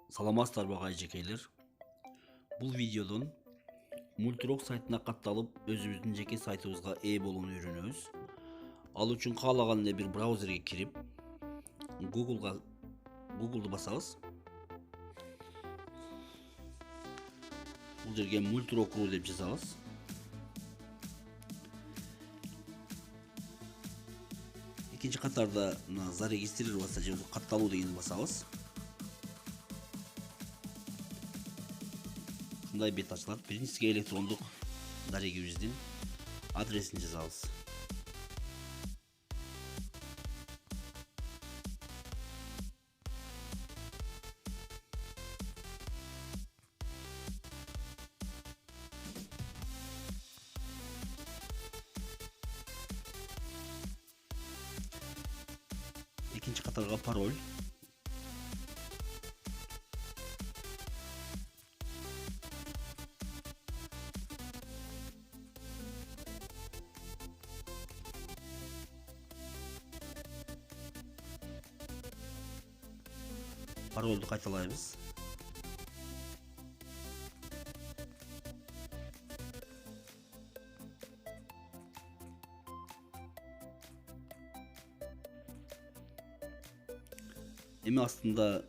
Саламатсыздарбы айжекейлер. Бұл видеодон Multirok сайтына катталып, өзүбүздүн жеке сайтыбызга ээ болууну үйрөнөбүз. Ал үчүн каалаган эле бир браузерге кирип, Google'ду басабыз. Бул жерге Multirok.ru деп жазабыз. Экинчи катарда зарегистрироваться же катталуу дегенди басабыз. Мындай бет ачылат. Биринчисиге электрондук дарегибиздин адресин жазабыз. Экинчи катарга пароль. Паролду кайталайбыз. Эми астында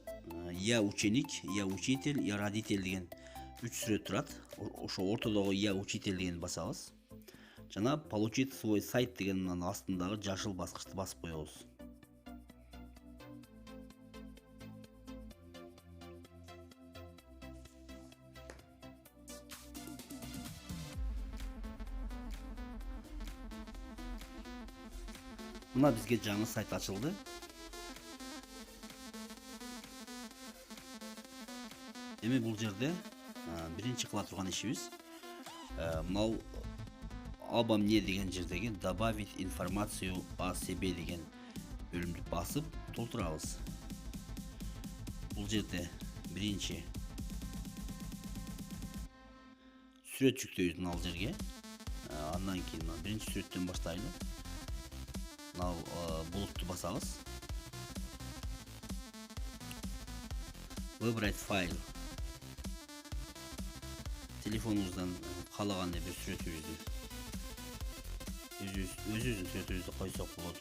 я ученик, я учитель, я родитель деген 3 сүрөт турат. Ошо ортодогу я учитель дегенди басабыз. Жана получить свой сайт дегенин астындагы жашыл баскычты басып коебуз. Мына бизге жаңы сайт ачылды. Эми бул жерде биринчи кыла турган ишибиз мынау обо мне деген жердеги добавить информацию о себе деген бөлүмдү басып толтурабыз. Бул жерде биринчи сүрөт жүктөйбүз ал жерге. Андан кийин биринчи сүрөттөн баштайлы. Мынау булутту басабыз. Выбрать файл. Телефонубуздан каалаган бир сүрөтүбүздү өзүбүздүн сүрөтүбүздү койсок болот.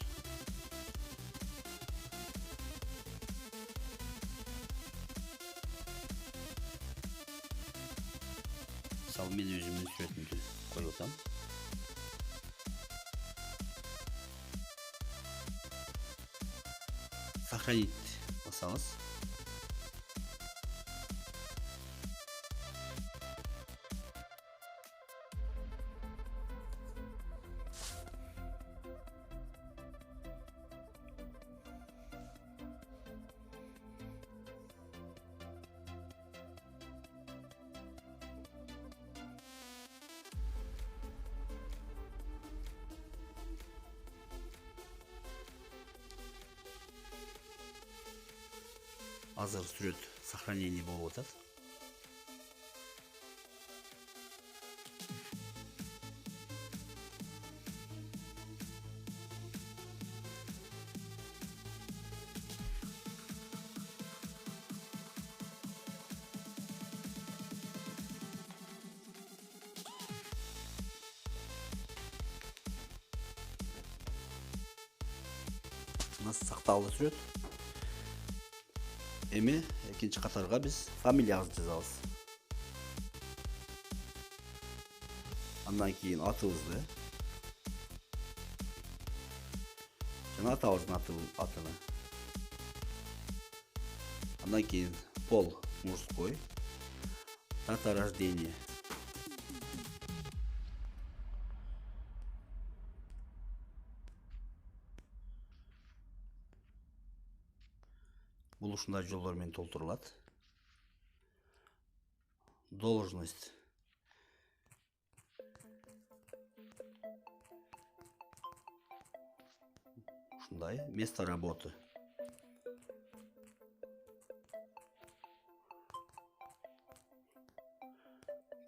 Мисалы мен өзүмдүн сүрөтүмдү коюп атам. Сохранить басабыз. Азыр сүрөт сохранение болуп атат. Мына сакталды сүрөт. Эми экинчи катарга биз фамилиябызды жазабыз. Андан кийин атыбызды жана атабыздын атыны. Андан кийин пол мужской, дата рождения. Бул ушундай жолдор менен толтурулат. Должность. Ушундай. Место работы.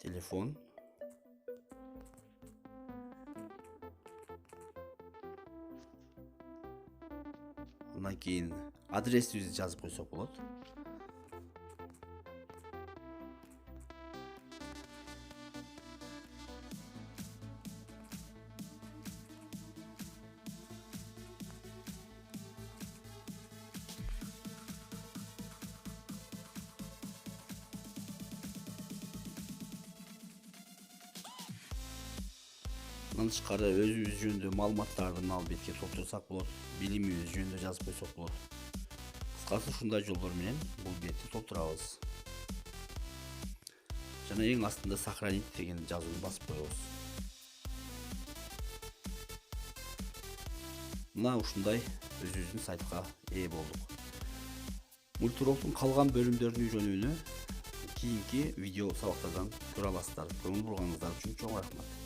Телефон. Андан кийин адресибизди жазып койсок болот. Андан тышкары өзүбүз жөнүндө маалыматтарды мына бетке толтурсак болот, билимибиз жөнүндө жазып койсок болот. Кыскасы ушундай жолдор менен бул бетти толтурабыз. Жана эң астында сохранить деген жазууну басып коебуз. Мына ушундай өзүбүздүн сайтка ээ болдук. Мультуралдын калган бөлүмдөрүнүн үйрөнүүнү кийинки видео сабактардан көрө аласыздар. Көңүл бурганыңыздар үчүн чоң рахмат.